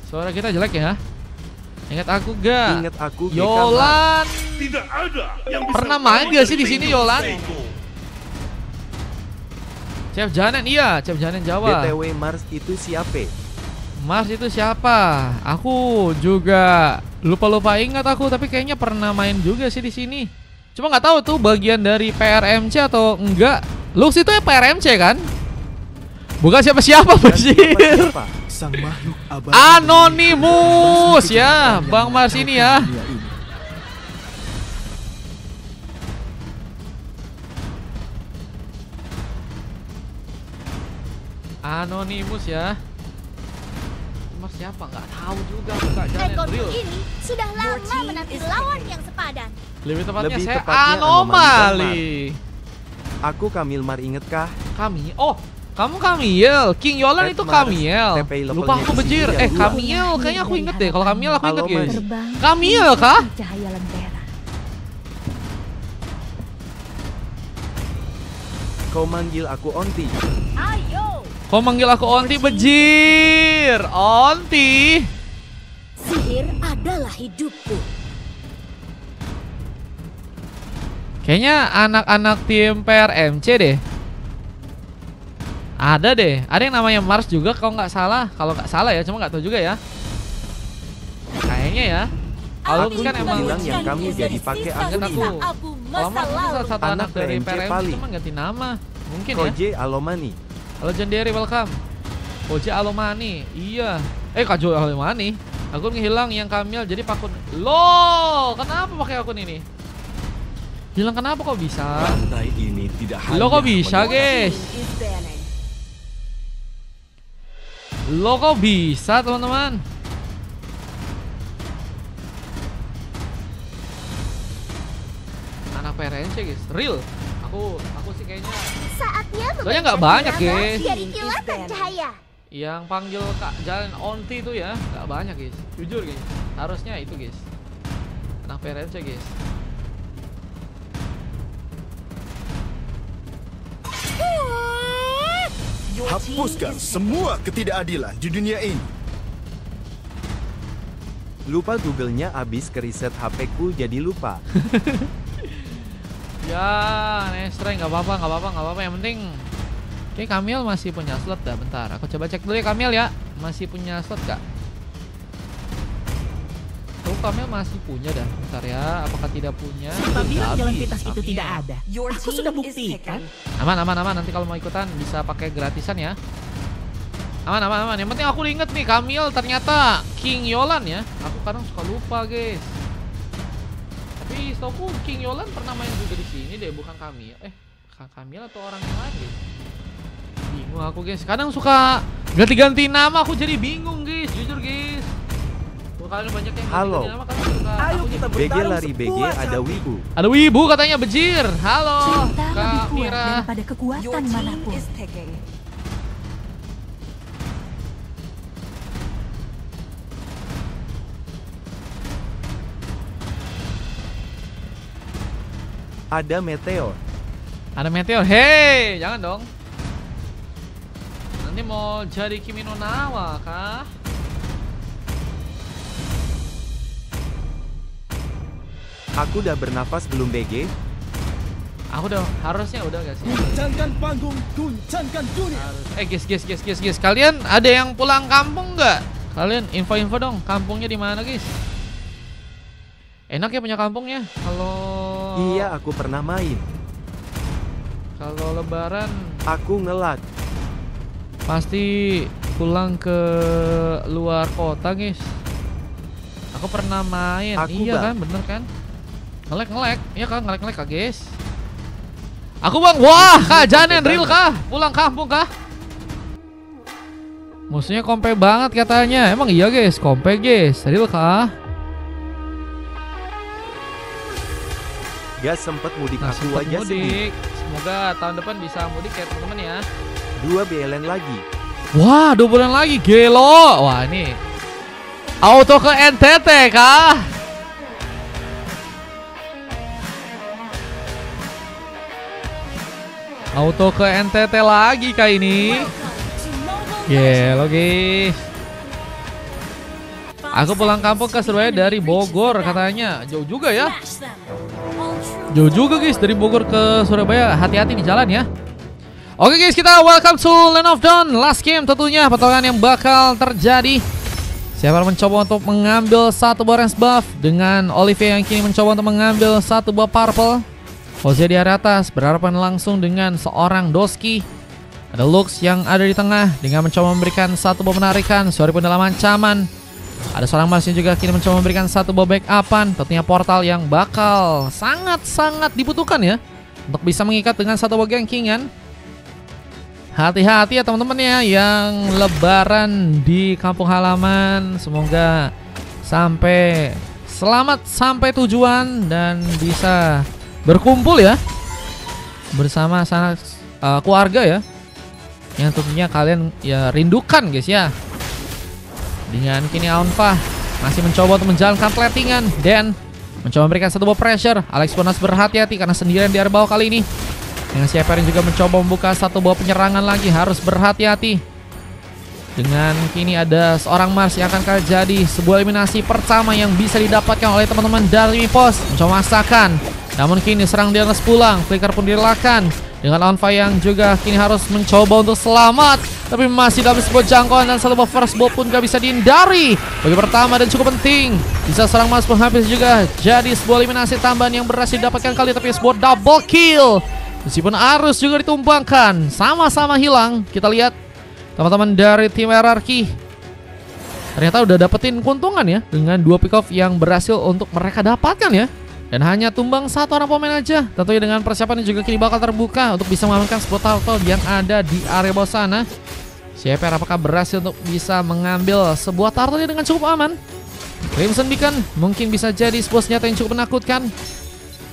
Suara kita jelek ya. Ingat aku gak? Ingat aku GK Yolan. Tidak ada yang bisa Pernah main gak sih di sini Yolan? Seiko. Chef Janen, iya, Chef Janen Jawa. BTW Mars itu siapa? Mars itu siapa? Aku juga lupa ingat aku, tapi kayaknya pernah main juga sih di sini. Cuma nggak tahu tuh bagian dari PRMC atau enggak. Lux itu ya PRMC kan? Bukan siapa-siapa Basir. Sang makhluk abadi Anonymous ya, Bang Mars ini ya. Anonymous ya. Mas siapa? Nggak tahu juga. Nggak jalan Rekorku real. ini sudah lama menanti lawan yang sepadan. Lebih tepatnya Lebih saya tepatnya anomali. Aku Kamil Mar, inget kah? Kami. Oh, kamu Kamiel. King Yolan Ed itu Mars, Kamiel. TPI levelnya Lupa aku di bejir. sini ya, dua. Kamiel. Kayaknya aku inget deh. Kalau Kamiel aku inget Halo, guys. Terbang Kamiel kah? cahaya lentera. Kau manggil aku Onti. Ayo, Kau manggil aku Onti bejir. Onti. sihir adalah hidupku. Kayaknya anak-anak tim PRMC deh. Ada deh. Ada yang namanya Mars juga kalau nggak salah. Kalau nggak salah ya, cuma nggak tahu juga ya. Kayaknya ya. Kalau Aku kan emang bilang yang kami jadi pakai Ingat angin aku. Abu Kalau masa Mars itu lalu. salah satu anak Anak dari PMC PRMC paling. cuma ganti nama. Mungkin ya. Koje Alomani. Legendary welcome. Oje Alomani. Iya. Kajo Alomani. Akun hilang yang Kamil jadi pakun. Loh, kenapa pakai akun ini? Hilang kenapa kok bisa? Rantai ini tidak hanya Lo kok bisa, guys? Lo kok bisa, teman-teman? Anak PRNC, guys. Real. Aku sih kayaknya Saatnya soalnya nggak memberikan banyak, drama guys. dari kilatan cahaya. yang panggil Kak Jalan Onti itu ya nggak banyak, guys. Jujur, guys. Harusnya itu, guys. Anak PRNC, guys. Hapuskan semua ketidakadilan di dunia ini. Lupa Google-nya abis keriset HP-ku jadi lupa. Ya, Nestre nggak apa-apa. Yang penting, oke, Kamil masih punya slot dah. Bentar, aku coba cek dulu ya Kamil ya. Masih punya slot gak? Tuh Kamil masih punya dah. Bentar ya, apakah tidak punya? Siapa bilang jalan Habis. pintas itu tidak ada? Aku sudah buktikan. Aman. Nanti kalau mau ikutan bisa pakai gratisan ya. Aman. Yang penting aku inget nih, Kamil ternyata King Yolan ya. Aku kadang suka lupa, guys. Tapi setahu King Yolan pernah main juga di sini deh, bukan Kamil. Kamil atau orang yang lain, guys? Bingung aku, guys. Kadang suka ganti-ganti nama, aku jadi bingung, guys. Jujur, guys. Kalian banyak yang Halo. ganti-ganti nama, kadang suka Ayo aku kita jadi- BG bertarung lari BG sepuas ada hati. wibu. Ada wibu katanya bejir. Halo, Cinta lebih Kak kuat Mira. daripada kekuatan manapun. Ada meteor. Ada meteor. Hey, jangan dong. Nanti mau jadi Kimi no Nawa kah? Aku udah bernafas belum BG? Aku udah, harusnya udah gak sih? Guncangkan panggung, guncangkan dunia. Guys. Kalian ada yang pulang kampung nggak? Kalian info dong. Kampungnya di mana, guys? Enak ya punya kampungnya. Kalau Iya, aku pernah main. Kalau Lebaran Aku ngelag. pasti pulang ke luar kota, guys. Aku pernah main. Aku, Iya Bang. kan, bener kan? Ngelek. Iya kan, ngelek kah, guys? Aku Bang. Wah, Kak Janen real kah? Pulang kampung kah? Musuhnya kompe banget katanya. Emang iya, guys? Kompe, guys. Real kah? Gak sempet mudik Nah, aku sempet aja sedih. mudik. Semoga tahun depan bisa mudik ya, teman-teman ya. 2 BLN lagi. Wah, 2 bulan lagi. Gelo. Wah, ini auto ke NTT kah? Auto ke NTT lagi kah ini? Gelo, guys. Aku pulang kampung ke Surabaya dari Bogor katanya. Jauh juga ya. Jauh juga guys dari Bogor ke Surabaya. Hati-hati di jalan ya. Oke guys, kita welcome to Land of Dawn. Last game tentunya pertarungan yang bakal terjadi. Siapa mencoba untuk mengambil satu orange buff dengan Olivier yang kini mencoba untuk mengambil satu buah purple. Jose di area atas berhadapan langsung dengan seorang Doski. Ada Lux yang ada di tengah dengan mencoba memberikan satu buah penarikan. Sorry pun dalam ancaman. Ada seorang Mars yang juga kini mencoba memberikan satu buah backupan. Tentunya portal yang bakal sangat-sangat dibutuhkan ya untuk bisa mengikat dengan satu buah gengkingan. Hati-hati ya teman-teman ya yang lebaran di kampung halaman. Semoga sampai selamat sampai tujuan dan bisa berkumpul ya bersama sana keluarga ya yang tentunya kalian ya rindukan guys ya. Dengan kini Aunfa masih mencoba untuk menjalankan platingan dan mencoba memberikan satu buah pressure. Alex pun harus berhati-hati karena sendirian di area bawah kali ini. Dengan Shepard juga mencoba membuka satu buah penyerangan lagi, harus berhati-hati. Dengan kini ada seorang Mars yang akan jadi sebuah eliminasi pertama yang bisa didapatkan oleh teman-teman dari Mipos. Mencoba masakan, namun kini serang dia harus pulang. Flicker pun direlakan dengan Aunfa yang juga kini harus mencoba untuk selamat, tapi masih dalam sebuah jangkauan dan satu buah first blow pun gak bisa dihindari. Bagi pertama dan cukup penting, bisa serang Mars pun habis juga. Jadi sebuah eliminasi tambahan yang berhasil didapatkan kali, tapi sebuah double kill. Meskipun arus juga ditumbangkan, sama-sama hilang. Kita lihat teman-teman dari tim RRQ ternyata udah dapetin keuntungan ya dengan dua pick off yang berhasil untuk mereka dapatkan ya. Dan hanya tumbang satu orang pemain aja. Tentunya dengan persiapan yang juga kini bakal terbuka untuk bisa mengamankan sebuah turtle yang ada di area bawah sana. Shepard apakah berhasil untuk bisa mengambil sebuah turtle dengan cukup aman? Crimson Beacon mungkin bisa jadi sebuah senjata yang cukup menakutkan.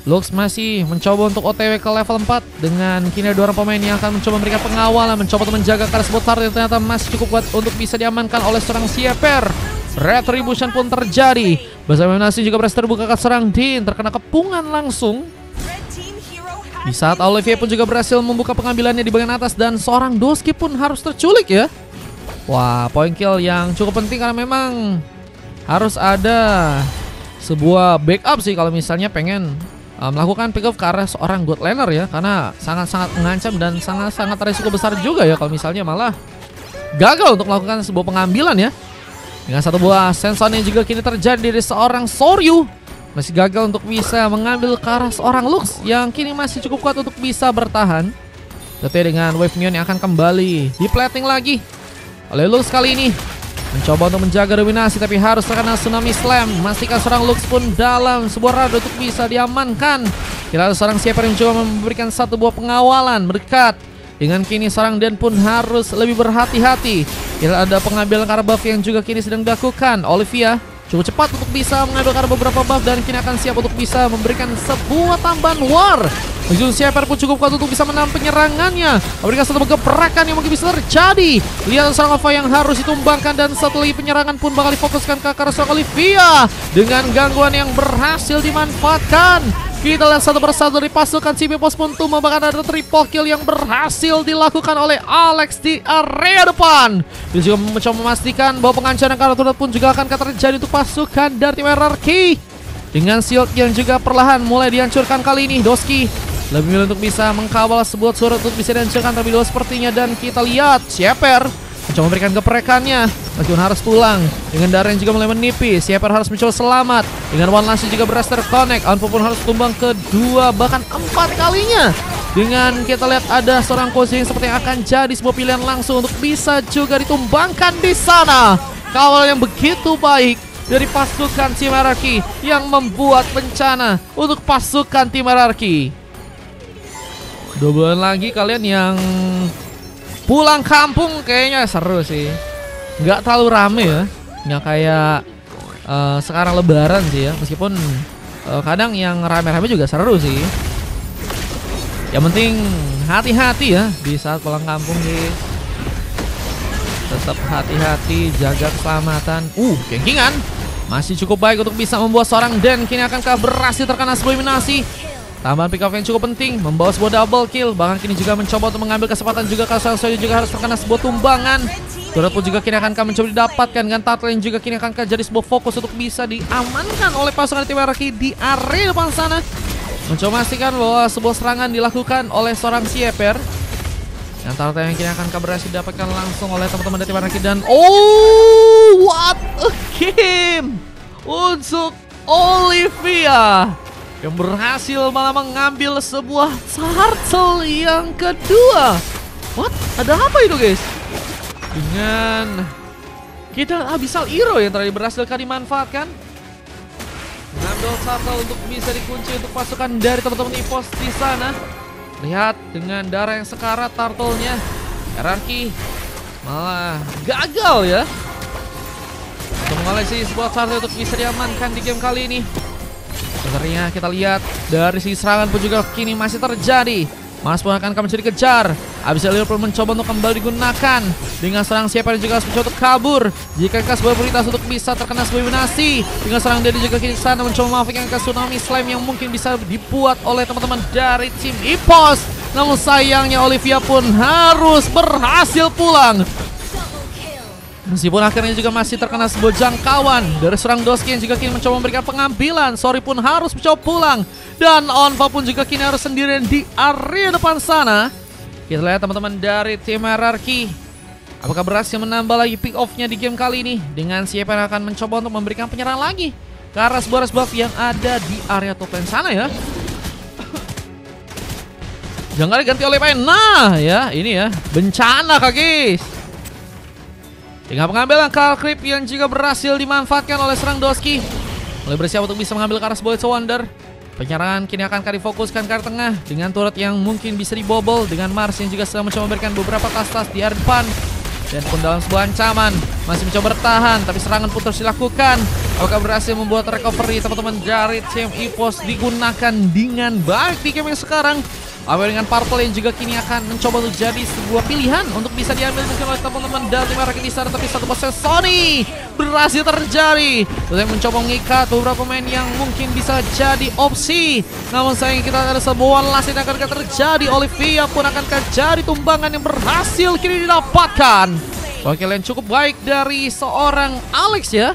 Lux masih mencoba untuk OTW ke level 4 dengan kini dua orang pemain yang akan mencoba memberikan pengawalan, mencoba untuk menjaga karena sebuah turret yang ternyata masih cukup kuat untuk bisa diamankan oleh seorang Shepard. Retribution pun terjadi. Bersama Nasi juga berhasil terbuka ke serang Dean, terkena kepungan langsung. Di saat Olivier pun juga berhasil membuka pengambilannya di bagian atas dan seorang Doski pun harus terculik ya. Wah, point kill yang cukup penting karena memang harus ada sebuah backup sih kalau misalnya pengen melakukan pick off ke arah seorang God Laner ya, karena sangat-sangat mengancam dan sangat-sangat risiko besar juga ya kalau misalnya malah gagal untuk melakukan sebuah pengambilan ya. Dengan satu buah senson yang juga kini terjadi dari seorang Soryu, masih gagal untuk bisa mengambil ke arah seorang Lux yang kini masih cukup kuat untuk bisa bertahan. Tentunya dengan wave minion yang akan kembali di plating lagi oleh Lux kali ini. Mencoba untuk menjaga dominasi tapi harus terkena tsunami slam. Memastikan seorang Lux pun dalam sebuah radar untuk bisa diamankan. Kira ada seorang Shepard yang coba memberikan satu buah pengawalan mendekat. Dengan kini seorang Dan pun harus lebih berhati-hati. Kira ada pengambilan karena buff yang juga kini sedang dilakukan. Olivia cukup cepat untuk bisa mengambil karena beberapa buff dan kini akan siap untuk bisa memberikan sebuah tambahan war. Meskipun Shepard pun cukup kuat untuk bisa menahan penyerangannya. Memberikan satu gebrakan yang mungkin bisa terjadi. Lihat seorang Alpha yang harus ditumbangkan dan setelah penyerangan pun bakal difokuskan ke arah seorang Olivia. Dengan gangguan yang berhasil dimanfaatkan. Kita lihat satu persatu dari pasukan CP Pos pun tumbang, bahkan ada triple kill yang berhasil dilakukan oleh Alex di area depan. Dia juga mencoba memastikan bahwa pengancaran kartu pun juga akan terjadi untuk pasukan dari tim RRQ. Dengan shield yang juga perlahan mulai dihancurkan kali ini, Doski lebih milih untuk bisa mengkawal sebuah surat untuk bisa dihancurkan terlebih dahulu sepertinya. Dan kita lihat Shepard mencoba memberikan geprekannya meskipun harus pulang. Dengan darah yang juga mulai menipis, Shepard harus mencoba selamat. Dengan one lance juga berhasil terconnect. Anpo pun harus tumbang kedua bahkan 4 kalinya. Dengan kita lihat ada seorang coach yang seperti akan jadi sebuah pilihan langsung untuk bisa juga ditumbangkan di sana. Kawal yang begitu baik dari pasukan tim RRQ yang membuat bencana untuk pasukan tim RRQ. 2 bulan lagi kalian yang pulang kampung kayaknya seru sih. Nggak terlalu rame ya, nggak kayak sekarang lebaran sih ya. Meskipun kadang yang rame-rame juga seru sih. Yang penting hati-hati ya di saat pulang kampung guys. Tetap hati-hati, jaga keselamatan. Gengkingan masih cukup baik untuk bisa membuat seorang Dan kini akankah berhasil terkena sebuah eliminasi. Tambahan pick off yang cukup penting membawa sebuah double kill. Bahkan kini juga mencoba untuk mengambil kesempatan juga kalau Soyo juga harus terkena sebuah tumbangan. Turret pun juga kini akan mencoba didapatkan dengan turtle yang juga kini akan jadi sebuah fokus untuk bisa diamankan oleh pasukan tim Hierarchy di area depan sana. Mencoba memastikan bahwa sebuah serangan dilakukan oleh seorang Sieper. Yang turtle yang kini akan berhasil didapatkan langsung oleh teman-teman dari tim Hierarchy dan what a game untuk Olivia yang berhasil malah mengambil sebuah turtle yang kedua. What? Ada apa itu guys? Dengan kita Abyssal Hero yang tadi berhasil dimanfaatkan. Mengambil turtle untuk bisa dikunci untuk pasukan dari teman-teman EVOS di sana. Lihat dengan darah yang sekarat turtle-nya. Hierarchy malah gagal ya untuk mengoleksi sebuah turtle untuk bisa diamankan di game kali ini. Sebenarnya kita lihat dari sisi serangan pun juga kini masih terjadi. Mas pun akan menjadi kejar. Abyssal Hero pun mencoba untuk kembali digunakan dengan serang siapa yang juga harus mencoba untuk kabur. Jika sebuah prioritas untuk bisa terkena sebuah eliminasi. Dengan serang Dedi juga kini sana mencoba memanfaatkan ke tsunami slime yang mungkin bisa dibuat oleh teman-teman dari tim EVOS. Namun sayangnya Olivia pun harus berhasil pulang. Meskipun akhirnya juga masih terkena sebuah jangkauan dari serang Doski yang juga kini mencoba memberikan pengambilan. Sorry pun harus mencoba pulang. Dan Onva pun juga kini harus sendirian di area depan sana. Kita lihat teman-teman dari tim Hierarchy apakah berhasil menambah lagi pick off-nya di game kali ini. Dengan siapa yang akan mencoba untuk memberikan penyerang lagi ke arah sebuah buff yang ada di area top lane sana ya. Jangan diganti oleh main. Nah ya ini ya bencana kak guys. Dengan pengambilan Call Creep yang juga berhasil dimanfaatkan oleh serang Doski. Mulai bersiap untuk bisa mengambil ke arah sebuah Wonder. Penyerangan kini akan difokuskan ke arah tengah dengan turret yang mungkin bisa dibobol. Dengan Mars yang juga sedang mencoba memberikan beberapa tas-tas di area depan. Dan pun dalam sebuah ancaman masih mencoba bertahan, tapi serangan pun terus dilakukan. Apakah berhasil membuat recovery teman-teman dari tim EVOS digunakan dengan baik di game yang sekarang? Apa dengan Purple yang juga kini akan mencoba untuk jadi sebuah pilihan untuk bisa diambil mungkin oleh teman-teman dari tim Hierarchy di sana, tapi satu proses Sony berhasil terjadi. Saya mencoba mengikat beberapa pemain yang mungkin bisa jadi opsi. Namun sayang kita ada sebuah last yang akan terjadi. Olivia pun akan jadi tumbangan yang berhasil kini didapatkan. Wakil yang cukup baik dari seorang Alex ya.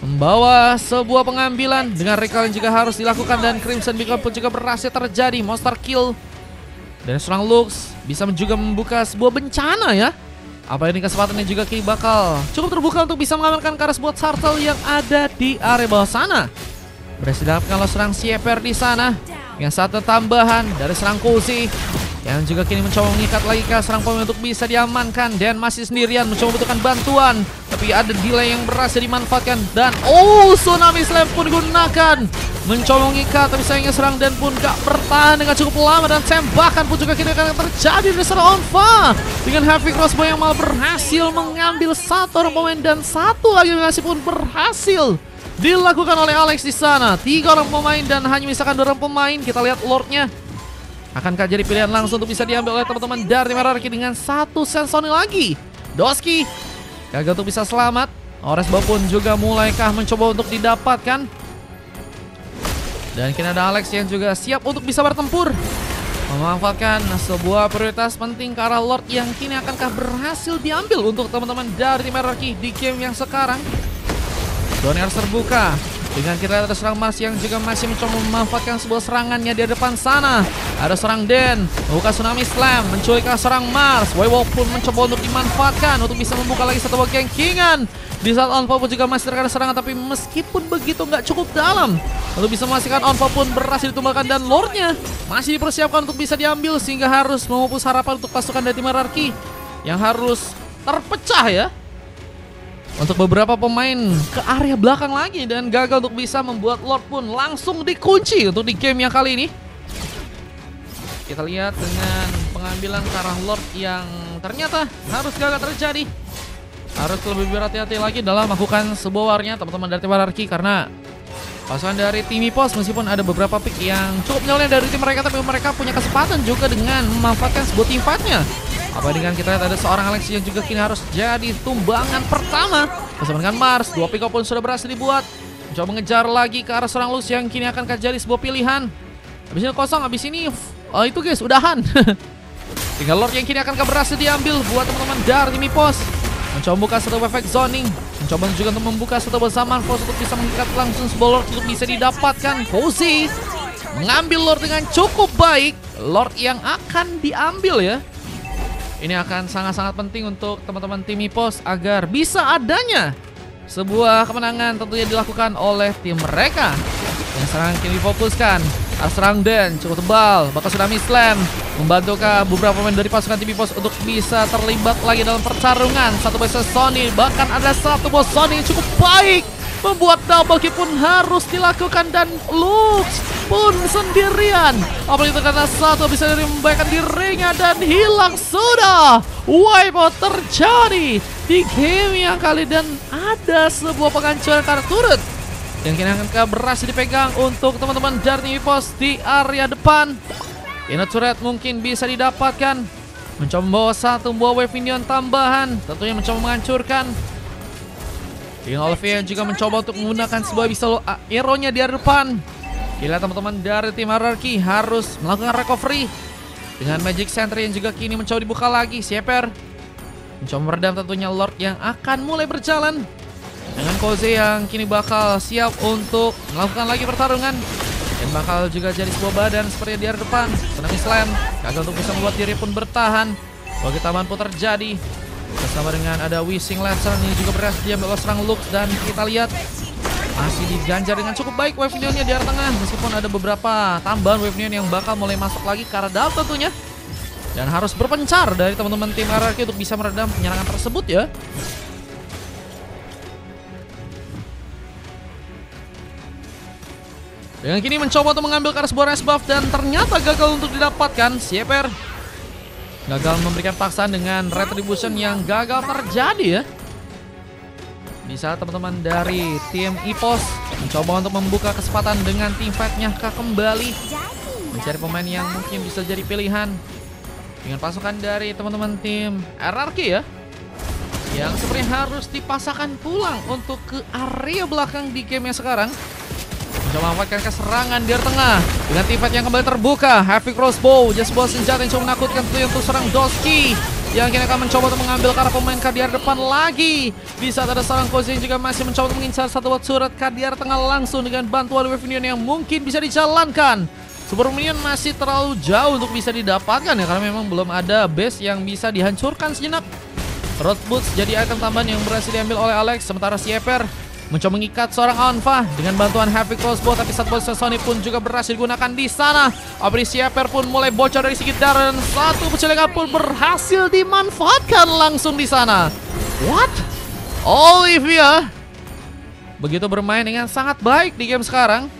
Membawa sebuah pengambilan dengan recall yang juga harus dilakukan dan Crimson Beacon pun juga berhasil terjadi. Monster kill dan seorang Lux bisa juga membuka sebuah bencana ya. Apa ini kesempatannya juga kini bakal cukup terbuka untuk bisa mengamankan ke arah sebuah turtle yang ada di area bawah sana. Berhasil didapatkan oleh serang Sieper di sana dengan satu tambahan dari serang Kuzi yang juga kini mencoba mengikat lagi ke serang pemain untuk bisa diamankan dan masih sendirian mencoba membutuhkan bantuan, tapi ada delay yang berhasil dimanfaatkan dan tsunami slam pun digunakan mencoba mengikat, tapi sayangnya serang dan pun gak bertahan dengan cukup lama dan tembakan pun juga kini akan terjadi dari serang Onva dengan heavy crossbow yang malah berhasil mengambil satu orang pemain dan satu lagi masih pun berhasil dilakukan oleh Alex di sana. 3 orang pemain dan hanya misalkan 2 orang pemain. Kita lihat Lordnya akankah jadi pilihan langsung untuk bisa diambil oleh teman-teman dari Hierarchy dengan satu Sensoni lagi. Doski gagal untuk bisa selamat. Ores pun juga mulaikah mencoba untuk didapatkan. Dan kini ada Alex yang juga siap untuk bisa bertempur, memanfaatkan sebuah prioritas penting ke arah Lord yang kini akankah berhasil diambil untuk teman-teman dari tim Hierarchy di game yang sekarang. Zone harus terbuka. Dengan kita lihat ada serang Mars yang juga masih mencoba memanfaatkan sebuah serangannya di depan sana. Ada serang Den, membuka tsunami slam, menculik serang Mars. Waywalk pun mencoba untuk dimanfaatkan untuk bisa membuka lagi satu gengkingan. Di saat Onva pun juga masih terkena serangan, tapi meskipun begitu nggak cukup dalam untuk bisa memastikan Onva pun berhasil ditumbangkan dan Lordnya masih dipersiapkan untuk bisa diambil sehingga harus memupus harapan untuk pasukan dari tim Hierarchy yang harus terpecah ya. Untuk beberapa pemain ke area belakang lagi dan gagal untuk bisa membuat Lord pun langsung dikunci untuk di game yang kali ini. Kita lihat dengan pengambilan ke arah Lord yang ternyata harus gagal terjadi. Harus lebih berhati-hati lagi dalam melakukan sebuah warnya teman-teman dari tim Hierarchy, karena pasukan dari tim EVOS meskipun ada beberapa pick yang cukup nyolnya dari tim mereka, tapi mereka punya kesempatan juga dengan memanfaatkan sebuah team fight-nya. Apa dengan kita lihat ada seorang Alex yang juga kini harus jadi tumbangan pertama bersama dengan Mars. 2 pick up pun sudah berhasil dibuat. Mencoba mengejar lagi ke arah seorang Lux yang kini akan jadi sebuah pilihan. Habis ini kosong, habis ini itu guys udahan. Tinggal Lord yang kini akan berhasil diambil buat teman-teman dari tim Ipos. Mencoba membuka satu efek zoning. Mencoba juga untuk membuka satu bersamaan force untuk bisa mengikat langsung sebuah Lord untuk bisa didapatkan. Cozy mengambil Lord dengan cukup baik. Lord yang akan diambil ya. Ini akan sangat-sangat penting untuk teman-teman tim Ipos agar bisa adanya sebuah kemenangan tentunya dilakukan oleh tim mereka. Yang serangan kini difokuskan. Serang Den cukup tebal, bakal Tsunami Slam membantukah beberapa pemain dari pasukan tim Ipos untuk bisa terlibat lagi dalam pertarungan. Satu versus Sony, bahkan ada satu bos Sony yang cukup baik, membuat double kill pun harus dilakukan dan Lux pun sendirian. Apalagi itu karena satu bisa dari membaikkan dirinya dan hilang sudah. Wipeout terjadi di game yang kali dan ada sebuah penghancuran kartu turret yang kini akan berhasil dipegang untuk teman-teman dari Ipos di area depan. Inner turret mungkin bisa didapatkan. Mencoba membawa satu buah wave minion tambahan, tentunya mencoba menghancurkan. King Olivia juga mencoba untuk menggunakan sebuah pistol hero-nya di area depan. Gila teman-teman dari tim Hierarchy harus melakukan recovery dengan Magic Sentry yang juga kini mencoba dibuka lagi. Sieper mencoba meredam tentunya Lord yang akan mulai berjalan. Dengan Cozy yang kini bakal siap untuk melakukan lagi pertarungan. Dan bakal juga jadi sebuah badan seperti di area depan. Tsunami Slam gagal untuk bisa membuat diri pun bertahan. Bagi tambahan pun terjadi bersama dengan ada Wishing Lancer yang juga berhasil diambil oleh serang Lux. Dan kita lihat masih diganjar dengan cukup baik wave minion-nya di area tengah. Meskipun ada beberapa tambahan wave minion yang bakal mulai masuk lagi ke arah dalam tentunya. Dan harus berpencar dari teman-teman tim Hierarchy untuk bisa meredam penyerangan tersebut ya. Dengan kini mencoba untuk mengambil ke arah sebuah race buff dan ternyata gagal untuk didapatkan. Sieper gagal memberikan paksaan dengan retribution yang gagal terjadi ya. Di saat teman-teman dari tim Ipos mencoba untuk membuka kesempatan dengan tim fight-nya kembali mencari pemain yang mungkin bisa jadi pilihan dengan pasukan dari teman-teman tim Hierarchy ya, yang sepertinya harus dipasangkan pulang untuk ke area belakang di game yang sekarang. Mencoba memanfaatkan keserangan di tengah dengan tim fight yang kembali terbuka. Heavy crossbow, just sebuah senjata yang coba menakutkan tentunya untuk serang Doski, yang kini akan mencoba untuk mengambil ke arah pemain KDR depan lagi. Di saat ada seorang Cozy yang juga masih mencoba untuk mengincar satu buat surat KDR tengah langsung dengan bantuan wave minion yang mungkin bisa dijalankan. Super minion masih terlalu jauh untuk bisa didapatkan ya, karena memang belum ada base yang bisa dihancurkan sejenak. Road Boots jadi item tambahan yang berhasil diambil oleh Alex. Sementara Sieper mencoba mengikat seorang Anfa dengan bantuan Heavy Crossbow, tapi satu bos Sony pun juga berhasil digunakan di sana. Abri Sieper pun mulai bocor dari segi darah dan satu pencelengan pun berhasil dimanfaatkan langsung di sana. What? Olivia begitu bermain dengan sangat baik di game sekarang.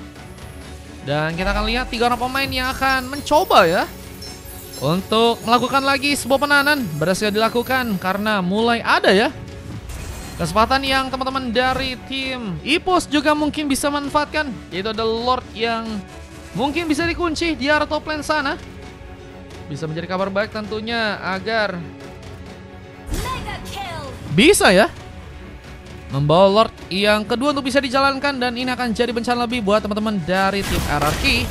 Dan kita akan lihat 3 orang pemain yang akan mencoba ya untuk melakukan lagi sebuah penahanan. Berhasil dilakukan karena mulai ada ya kesempatan yang teman-teman dari tim Ipos juga mungkin bisa manfaatkan, yaitu ada Lord yang mungkin bisa dikunci di arah top lane sana. Bisa menjadi kabar baik tentunya agar bisa ya membawa Lord yang kedua untuk bisa dijalankan. Dan ini akan jadi bencana lebih buat teman-teman dari tim Hierarchy.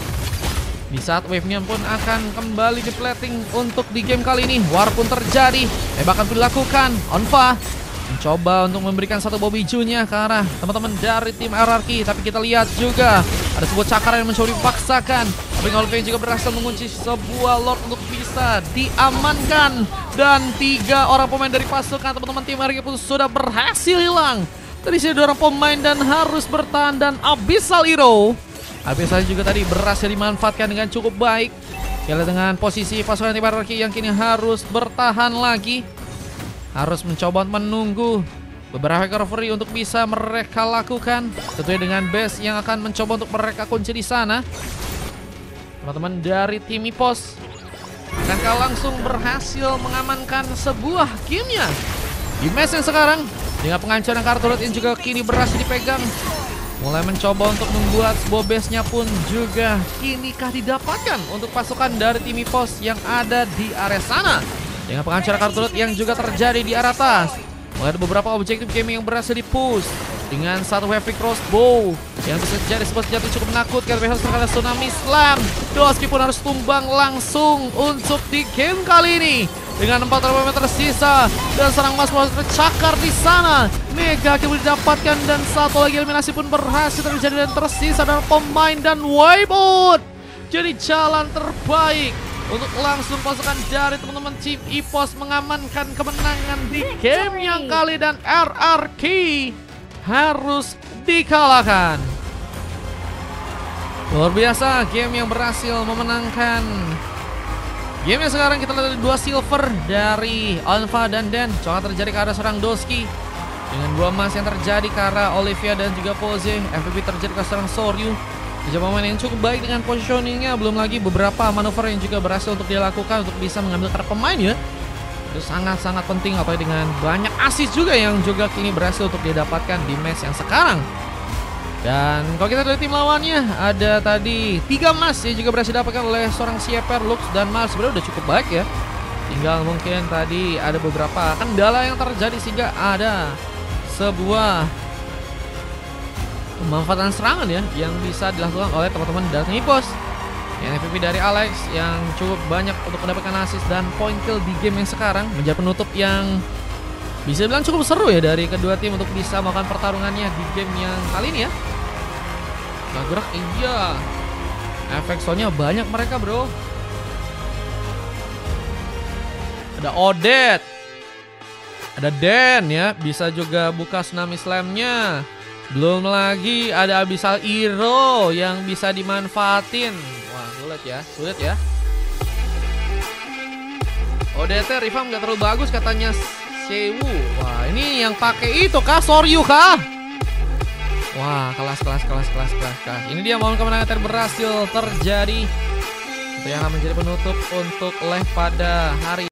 Di saat wave minion pun akan kembali di plating untuk di game kali ini. War pun terjadi, tembakan pun dilakukan. Onfa mencoba untuk memberikan satu bob hijaunya ke arah teman-teman dari tim Hierarchy, tapi kita lihat juga ada sebuah cakar yang mencoba dipaksakan. King Olivia juga berhasil mengunci sebuah Lord untuk bisa diamankan. Dan 3 orang pemain dari pasukan teman-teman tim Hierarchy pun sudah berhasil hilang. Tadi sini 2 orang pemain dan harus bertahan. Dan Abyssal Hero juga tadi berhasil dimanfaatkan dengan cukup baik. Kita dengan posisi pasukan tim Hierarchy yang kini harus bertahan lagi, harus mencoba menunggu beberapa recovery untuk bisa mereka lakukan. Tentunya dengan base yang akan mencoba untuk mereka kunci di sana. Teman-teman dari tim Ipos akan langsung berhasil mengamankan sebuah gamenya di match yang sekarang dengan penghancuran kartu turret yang juga kini berhasil dipegang. Mulai mencoba untuk membuat sebuah base-nya pun juga kini kah didapatkan untuk pasukan dari tim Ipos yang ada di area sana. Dengan penghancuran kartu turret yang juga terjadi di arah atas, mulai ada beberapa objektif gaming yang berhasil di-push. dengan satu heavy crossbow yang bisa jadi sebuah senjata cukup menakutkan. Behos terkena tsunami slam. Doski pun harus tumbang langsung untuk di game kali ini. Dengan 4 rebound tersisa dan serang emas tercakar di sana. Mega kill didapatkan dan satu lagi eliminasi pun berhasil terjadi dan tersisa adalah pemain dan Wipeout. Jadi jalan terbaik untuk langsung pasukan dari teman-teman tim EPOS mengamankan kemenangan di game yang kali dan RRQ harus dikalahkan. Luar biasa game yang berhasil memenangkan. Game yang sekarang kita lihat 2 silver dari Alpha dan Dan. Coba terjadi ke arah serang Doski. Dengan 2 emas yang terjadi ke arah Olivia dan juga Pose. MVP terjadi ke serang Soryu. Tiga pemain yang cukup baik dengan positioningnya. Belum lagi beberapa manuver yang juga berhasil untuk dilakukan untuk bisa mengambil kartu pemain ya. Itu sangat-sangat penting, apalagi dengan banyak assist juga yang juga kini berhasil untuk didapatkan di match yang sekarang. Dan kalau kita dari tim lawannya, ada tadi 3 emas yang juga berhasil didapatkan oleh seorang Sieper, Lux, dan Mars. Sebenarnya udah cukup baik ya. Tinggal mungkin tadi ada beberapa kendala yang terjadi sehingga ada sebuah pemanfaatan serangan ya yang bisa dilakukan oleh teman-teman dari EPOS. Yang MVP dari Alex yang cukup banyak untuk mendapatkan assist dan point kill di game yang sekarang menjadi penutup yang bisa dibilang cukup seru ya dari kedua tim untuk bisa melakukan pertarungannya di game yang kali ini ya. Nah, gerak iya. Efek soundnya banyak mereka bro. Ada Odette, ada Dan ya, bisa juga buka tsunami slamnya. Belum lagi ada Abyssal Hero yang bisa dimanfaatin. Wah, sulit ya. Odette Rifam nggak terlalu bagus katanya Sewu. Wah, ini yang pakai itu kah? Soryu kah? Wah, kelas. Ini dia momen kemenangan berhasil terjadi. Itu yang akan menjadi penutup untuk live pada hari